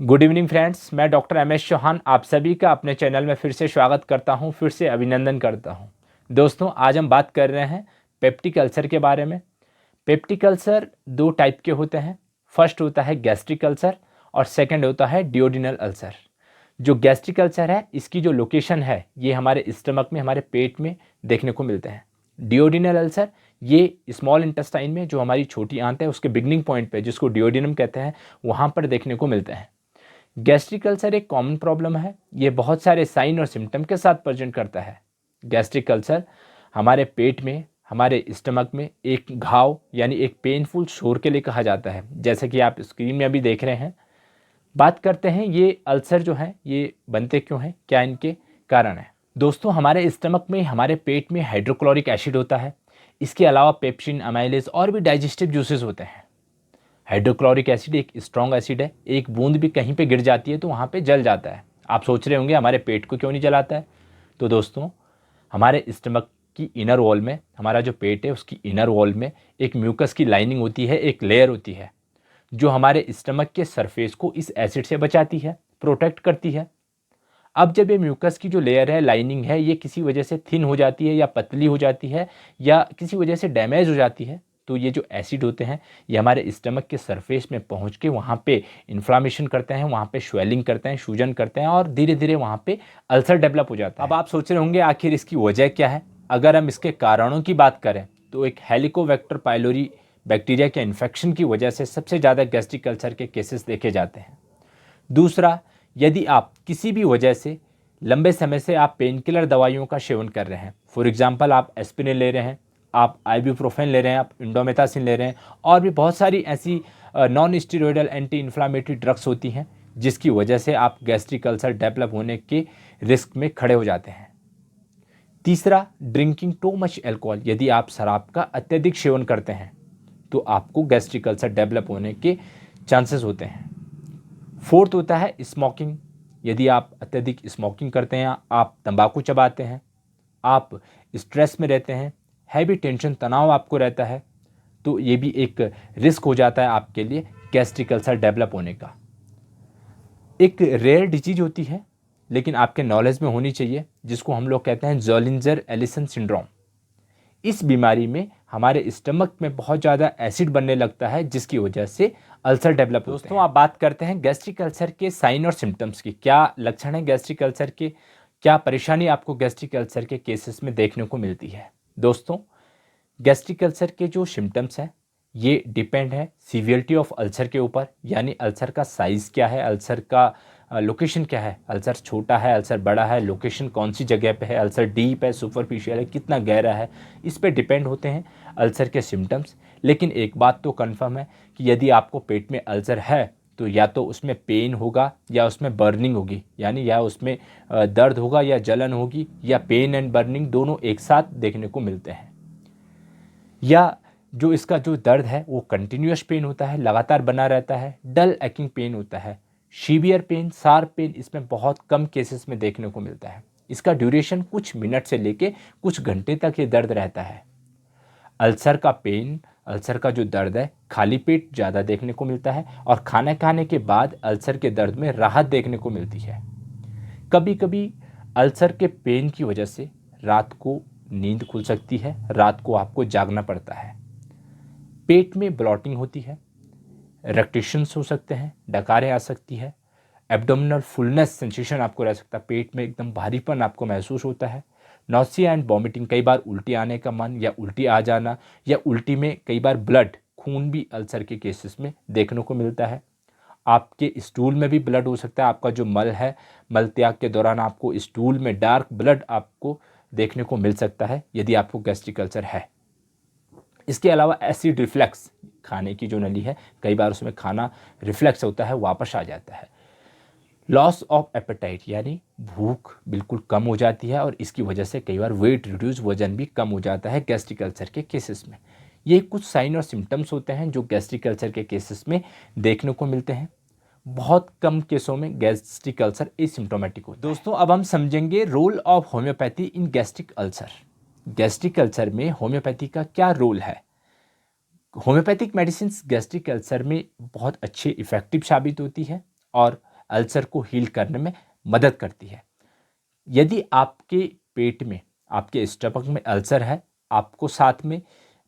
Good evening friends, मैं doctor MS. Chauhan आप सभी का अपने चैनल में फिर से स्वागत करता हूं, फिर से अभिनंदन करता हूं। दोस्तों, आज हम बात कर रहे हैं पेप्टिक अल्सर के बारे में। पेप्टिक अल्सर दो टाइप के होते हैं। फर्स्ट होता है गैस्ट्रिक अल्सर और सेकंड होता है डिओडिनल अल्सर। जो गैस्ट्रिक अल्सर है, इसकी जो लोकेशन है ये हमारे स्टमक में, हमारे पेट में देखने को मिलते हैं। डिओडिनल अल्सर ये स्मॉल इंटेस्टाइन में, जो हमारी छोटी आंत है उसके बिगनिंग पॉइंट पे, जिसको डिओडिनम कहते हैं, वहाँ पर देखने को मिलते हैं। गैस्ट्रिक अल्सर एक कॉमन प्रॉब्लम है। ये बहुत सारे साइन और सिम्टम के साथ प्रेजेंट करता है। गैस्ट्रिक अल्सर हमारे पेट में, हमारे स्टमक में एक घाव यानी एक पेनफुल शोर के लिए कहा जाता है, जैसे कि आप स्क्रीन में अभी देख रहे हैं। बात करते हैं ये अल्सर जो है ये बनते क्यों हैं, क्या इनके कारण है। दोस्तों, हमारे स्टमक में, हमारे पेट में हाइड्रोक्लोरिक एसिड होता है। इसके अलावा पेप्सिन, अमाइलेज और भी डाइजेस्टिव जूसेस होते हैं। हाइड्रोक्लोरिक एसिड एक स्ट्रॉन्ग एसिड है। एक बूंद भी कहीं पे गिर जाती है तो वहाँ पे जल जाता है। आप सोच रहे होंगे हमारे पेट को क्यों नहीं जलाता है। तो दोस्तों, हमारे स्टमक की इनर वॉल में, हमारा जो पेट है उसकी इनर वॉल में एक म्यूकस की लाइनिंग होती है, एक लेयर होती है, जो हमारे स्टमक के सरफेस को इस एसिड से बचाती है, प्रोटेक्ट करती है। अब जब ये म्यूकस की जो लेयर है, लाइनिंग है, ये किसी वजह से थिन हो जाती है या पतली हो जाती है या किसी वजह से डैमेज हो जाती है, तो ये जो एसिड होते हैं ये हमारे स्टमक के सरफेस में पहुंच के वहाँ पे इन्फ्लामेशन करते हैं, वहाँ पे स्वेलिंग करते हैं, सूजन करते हैं और धीरे धीरे वहाँ पे अल्सर डेवलप हो जाता है। अब आप सोच रहे होंगे आखिर इसकी वजह क्या है। अगर हम इसके कारणों की बात करें तो एक हेलिकोबैक्टर पाइलोरी बैक्टीरिया के इन्फेक्शन की वजह से सबसे ज़्यादा गैस्ट्रिक अल्सर के केसेस देखे जाते हैं। दूसरा, यदि आप किसी भी वजह से लंबे समय से आप पेन किलर दवाइयों का सेवन कर रहे हैं, फॉर एग्जांपल आप एस्पिरिन ले रहे हैं, आप आइबुप्रोफेन ले रहे हैं, आप इंडोमेथासिन ले रहे हैं, और भी बहुत सारी ऐसी non steroidal anti inflammatory drugs होती हैं जिसकी वजह से आप गैस्ट्रिक अल्सर डेवलप होने के रिस्क में खड़े हो जाते हैं। तीसरा, ड्रिंकिंग टू मच एल्कोहल। यदि आप शराब का अत्यधिक सेवन करते हैं तो आपको गैस्ट्रिक अल्सर डेवलप होने के चांसेस होते हैं। फोर्थ होता है स्मोकिंग। यदि आप अत्यधिक स्मोकिंग करते हैं, आप तंबाकू चबाते हैं, आप स्ट्रेस में रहते हैं, हैवी टेंशन, तनाव आपको रहता है, तो ये भी एक रिस्क हो जाता है आपके लिए गैस्ट्रिक अल्सर डेवलप होने का। एक रेयर डिजीज होती है लेकिन आपके नॉलेज में होनी चाहिए, जिसको हम लोग कहते हैं ज़ोलिंजर एलिसन सिंड्रोम। इस बीमारी में हमारे स्टमक में बहुत ज़्यादा एसिड बनने लगता है जिसकी वजह से अल्सर डेवलप होते हैं। दोस्तों, आप बात करते हैं गैस्ट्रिक अल्सर के साइन और सिम्टम्स की। क्या लक्षण है गैस्ट्रिक अल्सर के, क्या परेशानी आपको गैस्ट्रिक अल्सर के केसेस में देखने को मिलती है। दोस्तों, गैस्ट्रिक अल्सर के जो सिम्टम्स हैं ये डिपेंड है सीवियरिटी ऑफ अल्सर के ऊपर, यानी अल्सर का साइज़ क्या है, अल्सर का लोकेशन क्या है, अल्सर छोटा है, अल्सर बड़ा है, लोकेशन कौन सी जगह पे है, अल्सर डीप है, सुपरफिशियल है, कितना गहरा है, इस पे डिपेंड होते हैं अल्सर के सिम्टम्स। लेकिन एक बात तो कंफर्म है कि यदि आपको पेट में अल्सर है तो या तो उसमें पेन होगा या उसमें बर्निंग होगी, यानी या उसमें दर्द होगा या जलन होगी, या पेन एंड बर्निंग दोनों एक साथ देखने को मिलते हैं। या जो इसका जो दर्द है वो कंटिन्यूअस पेन होता है, लगातार बना रहता है, डल एक्किंग पेन होता है, सीवियर पेन, शार्प पेन इसमें बहुत कम केसेस में देखने को मिलता है। इसका ड्यूरेशन कुछ मिनट से लेके कुछ घंटे तक ये दर्द रहता है। अल्सर का पेन, अल्सर का जो दर्द है, खाली पेट ज़्यादा देखने को मिलता है और खाना खाने के बाद अल्सर के दर्द में राहत देखने को मिलती है। कभी कभी अल्सर के पेन की वजह से रात को नींद खुल सकती है, रात को आपको जागना पड़ता है। पेट में ब्लॉटिंग होती है, रेक्टेशंस हो सकते हैं, डकारें आ सकती है, एब्डोमिनल फुलनेस सेंसेशन आपको रह सकता है, पेट में एकदम भारीपन आपको महसूस होता है, नॉसिया एंड वॉमिटिंग, कई बार उल्टी आने का मन या उल्टी आ जाना, या उल्टी में कई बार ब्लड, खून भी अल्सर के केसेस में देखने को मिलता है। आपके स्टूल में भी ब्लड हो सकता है, आपका जो मल है, मल त्याग के दौरान आपको स्टूल में डार्क ब्लड आपको देखने को मिल सकता है यदि आपको गैस्ट्रिक अल्सर है। इसके अलावा एसिड रिफ्लेक्स, खाने की जो नली है, कई बार उसमें खाना रिफ्लेक्स होता है, वापस आ जाता है। लॉस ऑफ एपेटाइट, यानी भूख बिल्कुल कम हो जाती है और इसकी वजह से कई बार वेट रिड्यूस, वजन भी कम हो जाता है गैस्ट्रिक अल्सर के केसेस में। ये कुछ साइन और सिम्टम्स होते हैं जो गैस्ट्रिक अल्सर के केसेस में देखने को मिलते हैं। बहुत कम केसों में गैस्ट्रिक अल्सर एसिम्प्टोमेटिक होता है। दोस्तों, अब हम समझेंगे role of homeopathy in gastric ulcer. Gastric ulcer में होम्योपैथी का क्या रोल है। होम्योपैथिक मेडिसिन गैस्ट्रिक अल्सर में बहुत अच्छे इफ़ेक्टिव साबित होती है और अल्सर को हील करने में मदद करती है। यदि आपके पेट में, आपके स्टमक में अल्सर है, आपको साथ में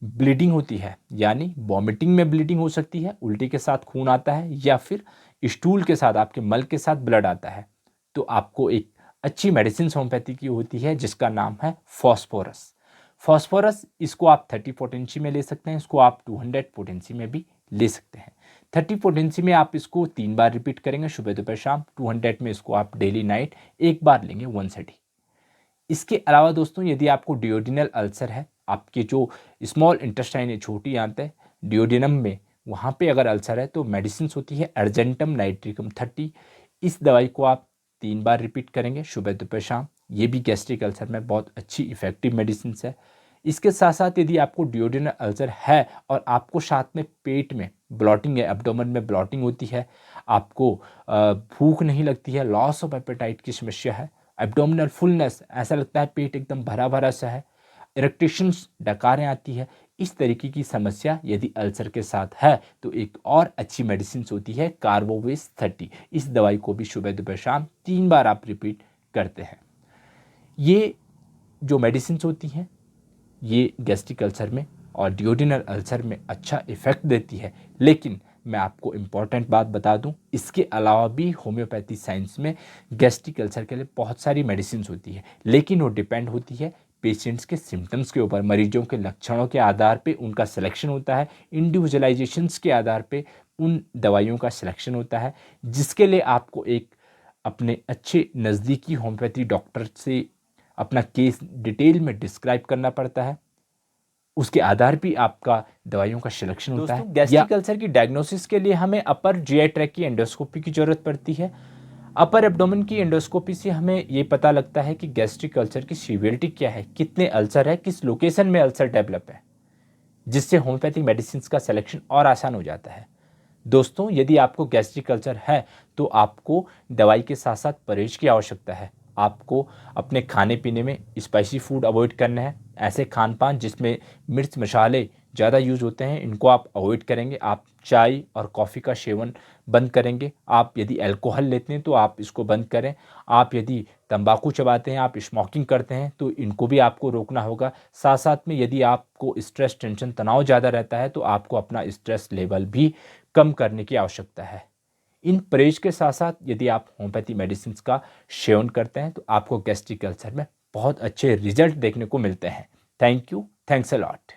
ब्लीडिंग होती है, यानी वॉमिटिंग में ब्लीडिंग हो सकती है, उल्टी के साथ खून आता है, या फिर स्टूल के साथ, आपके मल के साथ ब्लड आता है, तो आपको एक अच्छी मेडिसिन होम्योपैथी की होती है जिसका नाम है फॉस्फोरस। फॉस्फोरस, इसको आप 30 पोटेंसी में ले सकते हैं, इसको आप 200 पोटेंसी में भी ले सकते हैं। 30 पोटेंसी में आप इसको 3 बार रिपीट करेंगे, सुबह दोपहर शाम। 200 में इसको आप डेली नाइट 1 बार लेंगे, 1 डी। इसके अलावा दोस्तों, यदि आपको डियोडिनल अल्सर है, आपके जो स्मॉल इंटेस्टाइन है, छोटी आंत है डियोडिनम में, वहाँ पे अगर अल्सर है, तो मेडिसिन होती है अर्जेंटम नाइट्रिकम 30। इस दवाई को आप 3 बार रिपीट करेंगे, सुबह दोपहर शाम। ये भी गैस्ट्रिक अल्सर में बहुत अच्छी इफेक्टिव मेडिसिन है। इसके साथ साथ यदि आपको डियोडिनल अल्सर है और आपको साथ में पेट में ब्लॉटिंग है, एब्डोमेन में ब्लॉटिंग होती है, आपको भूख नहीं लगती है, लॉस ऑफ एपेटाइट की समस्या है, एब्डोमिनल फुलनेस, ऐसा लगता है पेट एकदम भरा भरा सा है, इरेक्टेशंस, डकारें आती है, इस तरीके की समस्या यदि अल्सर के साथ है, तो एक और अच्छी मेडिसिन होती है कार्बोवेस 30। इस दवाई को भी सुबह दोपहर शाम 3 बार आप रिपीट करते हैं। ये जो मेडिसिन होती हैं, ये गैस्ट्रिक अल्सर में और डियोडिनल अल्सर में अच्छा इफेक्ट देती है। लेकिन मैं आपको इम्पॉर्टेंट बात बता दूं, इसके अलावा भी होम्योपैथी साइंस में गैस्ट्रिक अल्सर के लिए बहुत सारी मेडिसिन होती है, लेकिन वो डिपेंड होती है पेशेंट्स के सिम्टम्स के ऊपर, मरीजों के लक्षणों के आधार पे उनका सिलेक्शन होता है, इंडिविजुअलाइजेशंस के आधार पे उन दवाइयों का सिलेक्शन होता है, जिसके लिए आपको एक अपने अच्छे नज़दीकी होम्योपैथी डॉक्टर से अपना केस डिटेल में डिस्क्राइब करना पड़ता है। उसके आधार पे आपका दवाइयों का सिलेक्शन होता है। गैस्ट्रिक अल्सर की डायग्नोसिस के लिए हमें अपर जीआई ट्रैक्ट की एंडोस्कोपी की जरूरत पड़ती है। अपर एब्डोमेन की एंडोस्कोपी से हमें ये पता लगता है कि गैस्ट्रिक अल्सर की सीवियरिटी क्या है, कितने अल्सर है, किस लोकेशन में अल्सर डेवलप है, जिससे होम्योपैथिक मेडिसिन का सिलेक्शन और आसान हो जाता है। दोस्तों, यदि आपको गैस्ट्रिक अल्सर है तो आपको दवाई के साथ साथ परहेज की आवश्यकता है। आपको अपने खाने पीने में स्पाइसी फूड अवॉइड करना है। ऐसे खान पान जिसमें मिर्च मसाले ज़्यादा यूज होते हैं, इनको आप अवॉइड करेंगे। आप चाय और कॉफ़ी का सेवन बंद करेंगे। आप यदि अल्कोहल लेते हैं तो आप इसको बंद करें। आप यदि तंबाकू चबाते हैं, आप स्मोकिंग करते हैं, तो इनको भी आपको रोकना होगा। साथ साथ में यदि आपको स्ट्रेस, टेंशन, तनाव ज़्यादा रहता है, तो आपको अपना स्ट्रेस लेवल भी कम करने की आवश्यकता है। इन परहेज के साथ साथ यदि आप होम्योपैथी मेडिसिन का सेवन करते हैं तो आपको गैस्ट्रिक अल्सर में बहुत अच्छे रिजल्ट देखने को मिलते हैं। Thank you, thanks a lot.